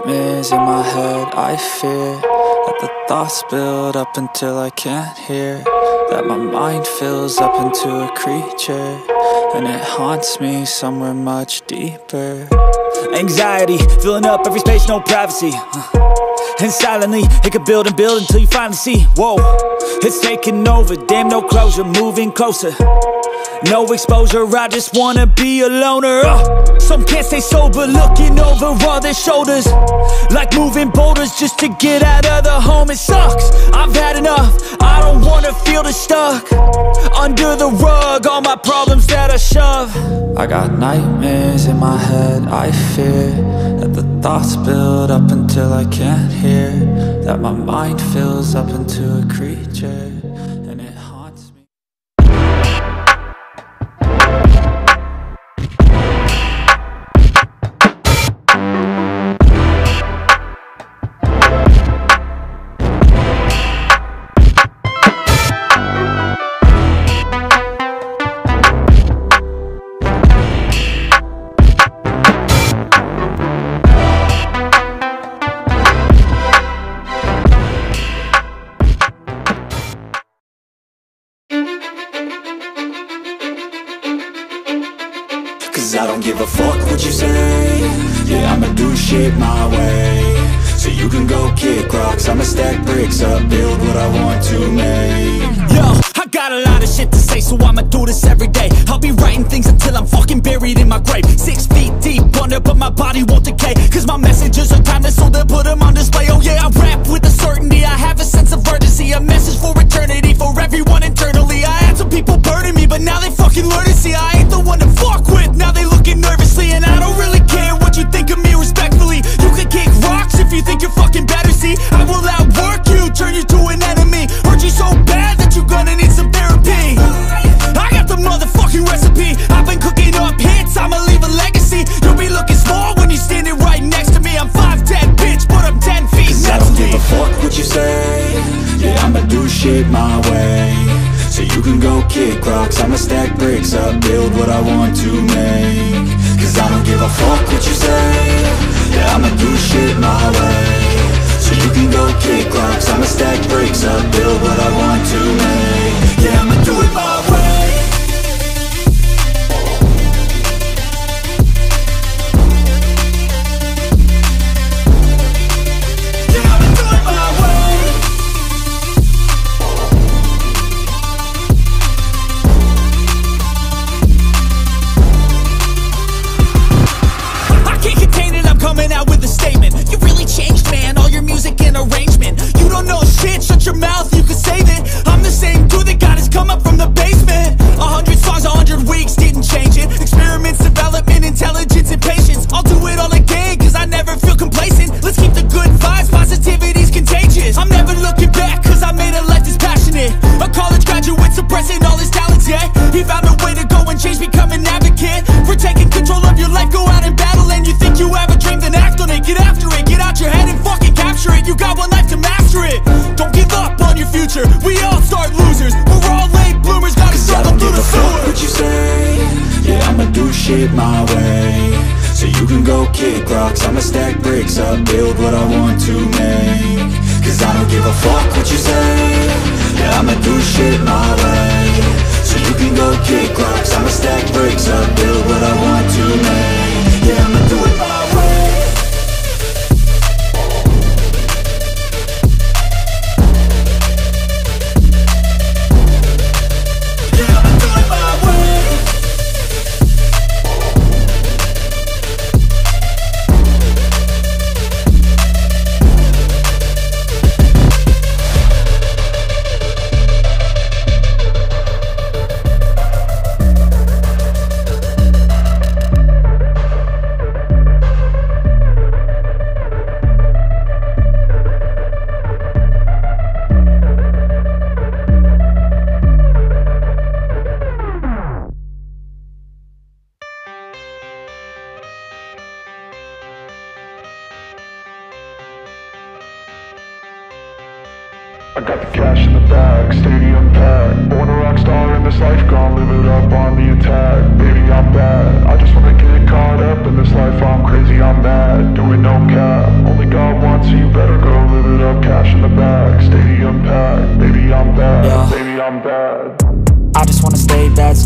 nightmares in my head. I fear that the thoughts build up until I can't hear, that my mind fills up into a creature, and it haunts me somewhere much deeper. Anxiety, filling up every space, no privacy. And silently, it could build and build until you finally see, whoa, it's taking over, damn, no closure, moving closer. No exposure, I just wanna be a loner. Some can't stay sober, looking over all their shoulders, like moving boulders just to get out of the home. It sucks, I've had enough, I don't wanna feel the stuck under the rug, all my problems that I shove. I got nightmares in my head. I fear that the thoughts build up until I can't hear, that my mind fills up into a creature, and it haunts me. I don't give a fuck what you say. Yeah, I'ma do shit my way. So you can go kick rocks, I'ma stack bricks up, build what I want to make. Yo, I got a lot of shit to say, so I'ma do this every day. I'll be writing things until I'm fucking buried in my grave. 6 feet deep under, but my body won't decay, cause my messages are timeless, so they'll put them on display. Oh yeah, I rap with a certainty, I have a sense of urgency, a message for eternity, for everyone internally. I had some people burning me, but now they fucking learn to see I ain't the one to fuck with. Now they looking nervously, and I don't really care what you think of me respectfully. You can kick rocks if you think you're fucking better, see I will outwork you, turn you to an enemy, hurt you so bad that you're gonna need some therapy. I got the motherfucking recipe, I've been cooking up hits, I'ma leave a legacy. You'll be looking small when you're standing right next to me. I'm 5'10", bitch, but I'm 10 feet. Cause I don't give a fuck what you say. Yeah, I'ma do shit my way. So you can go kick rocks, I'ma stack bricks up, build what I want to make. Cause I don't give a fuck what you say. Yeah, I'ma do shit my way. So you can go kick rocks, I'ma stack bricks up, build what I want to make. Yeah, I'ma do it my way. Shut your mouth, you can save it. I'm the same dude that got his come up from the basement. 100 songs, 100 weeks, didn't change it. Experiments, development, intelligence, and patience. I'll do it all again, cause I never feel complacent. Let's keep the good vibes, positivity's contagious. I'm never looking back, cause I made a life that's passionate. A college graduate suppressing all his talents, yeah. He found a way to go and change, become an advocate for taking control of your life, go out and battle. And you think you have a dream, then act on it. Get after it, get out your head and fucking capture it. You got one life to master it. Don't give up on your future, we all start losers. We're all late bloomers, gotta struggle through the sewer. What you say, yeah, I'ma do shit my way. So you can go kick rocks, I'ma stack bricks up, build what I want to make. Cause I don't give a fuck what you say. Yeah, I'ma do shit my way. So you can go kick rocks, I'ma stack bricks up, build what I want to make. Yeah, I'ma do it my way. I got the cash in the bag, stadium packed. Born a rock star in this life, gonna live it up on the attack. Baby, I'm bad, I just wanna get caught up in this life. I'm crazy, I'm mad, doing no cap. Only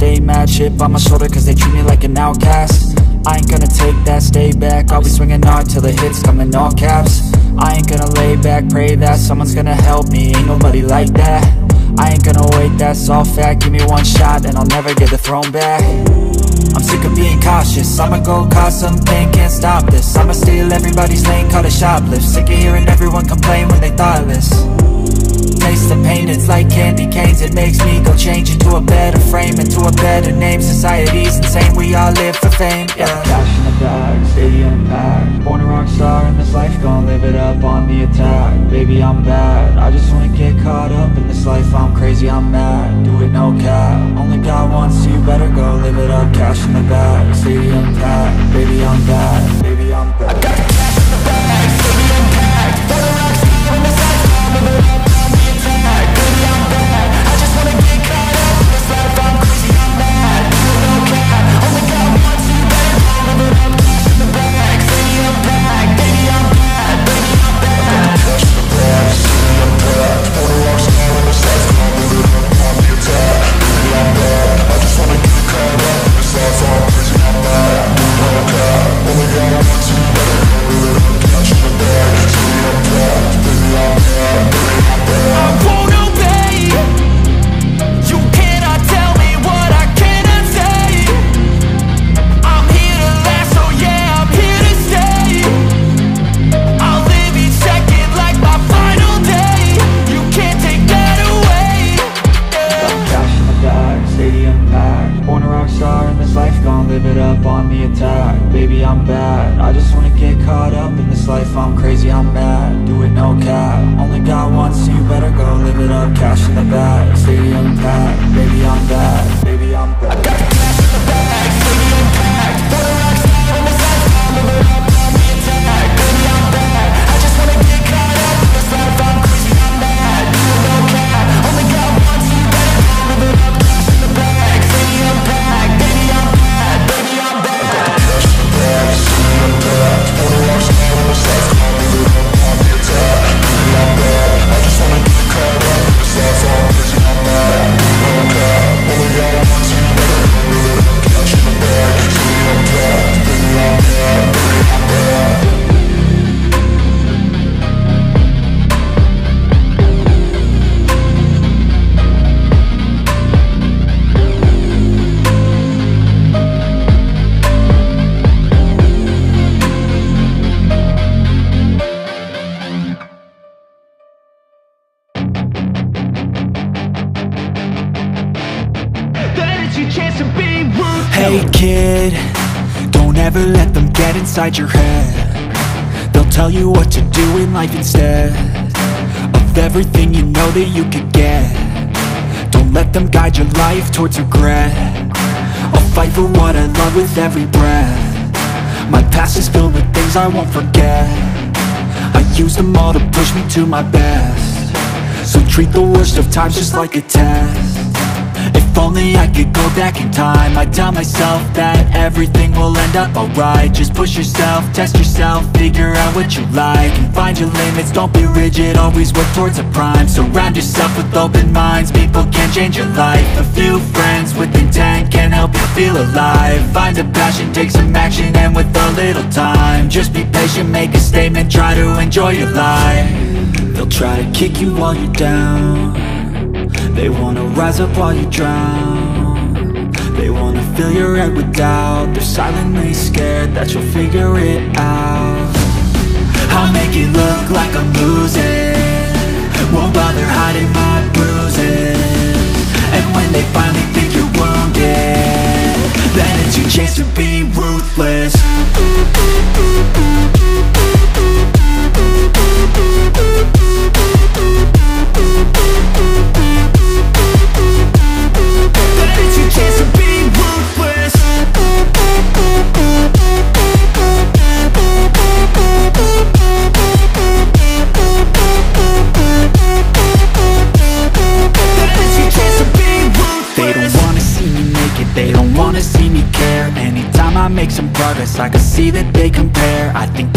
stay mad, shit on my shoulder cause they treat me like an outcast. I ain't gonna take that, stay back, I'll be swinging hard till the hits come in all caps. I ain't gonna lay back, pray that someone's gonna help me, ain't nobody like that. I ain't gonna wait, that's all fact, give me one shot and I'll never get the throne back. I'm sick of being cautious, I'ma go cause some pain, can't stop this. I'ma steal everybody's lane, call it shoplift. Sick of hearing everyone complain when they thoughtless. Taste the pain, it's like candy canes. It makes me go change into a better frame, into a better name. Society's insane, we all live for fame, yeah. Cash in the bag, stadium packed. Born a rock star in this life, gon' live it up on the attack. Baby, I'm bad, I just wanna get caught up in this life. I'm crazy, I'm mad, do it no cap. Only got one, so you better go live it up. Cash in the bag, stadium packed. Baby, I'm bad, baby, I'm bad. I got the cash in the bag, stadium packed. Born a rock star in this life, gon' live it up. Baby, I'm bad, I just wanna get caught up in this life. I'm crazy, I'm mad, do it no cap. Only got one, so you better go live it up. Cash in the bag, stadium packed. Baby, I'm bad, baby, I'm bad. Cash in the bag, stadium packed. Born a rock star in this life, gon' live it up on the attack. Baby, I'm bad, I just wanna get caught up in this life. I'm crazy, I'm mad, do it no cap. Only got one, so you better go live it up. Cash in the bag, stadium packed. Baby, I'm bad, baby, I'm bad. I won't obey. You cannot tell me what I cannot say. I'm here to last, so yeah, I'm here to stay. I'll live each second like my final day. You can't take that away, yeah. Got cash in the bag, stadium packed. Born a rock star in this life, gon' live it up on the attack. Baby, I'm bad, I just wanna get caught up in this life. I'm crazy, I'm mad, do it no cap. Only got one, so you better go live it up. Cash in the bag, stadium packed. Baby, I'm bad, baby, I'm bad. I got the cash in the bag, stadium packed. Born a rock star in this life, gon' live it up on the attack. Baby, I'm bad, I just wanna get caught up in this life. I'm crazy, I'm mad, do it no cap. Only got one, so you better go live it up. Cash in the bag, stadium packed. Baby, I'm bad, baby, I'm bad. I got the cash in the bag, stadium packed. Born a rock star in this life, gon' live it up on the attack. Baby, I'm bad, I just wanna get caught up in this life. I'm crazy, I'm mad, do it no cap. Only got one, so you better go live it up. Cash in the bag, stadium packed. Baby, I'm bad, baby, I'm bad. Hey kid, don't ever let them get inside your head. They'll tell you what to do in life instead of everything you know that you could get. Don't let them guide your life towards regret. I'll fight for what I love with every breath. My past is filled with things I won't forget. I use them all to push me to my best. So treat the worst of times just like a test. If only I could go back in time, I'd tell myself that everything will end up alright. Just push yourself, test yourself, figure out what you like, and find your limits, don't be rigid, always work towards a prime. Surround yourself with open minds, people can change your life. A few friends with intent can help you feel alive. Find a passion, take some action, and with a little time, just be patient, make a statement, try to enjoy your life. They'll try to kick you while you're down. They wanna rise up while you drown. They wanna fill your head with doubt. They're silently scared that you'll figure it out. I'll make it look like I'm losing, won't bother hiding my bruises. And when they finally think you're wounded, then it's your chance to be ruthless. They don't wanna see me care. Anytime I make some progress, I can see that they compare. I think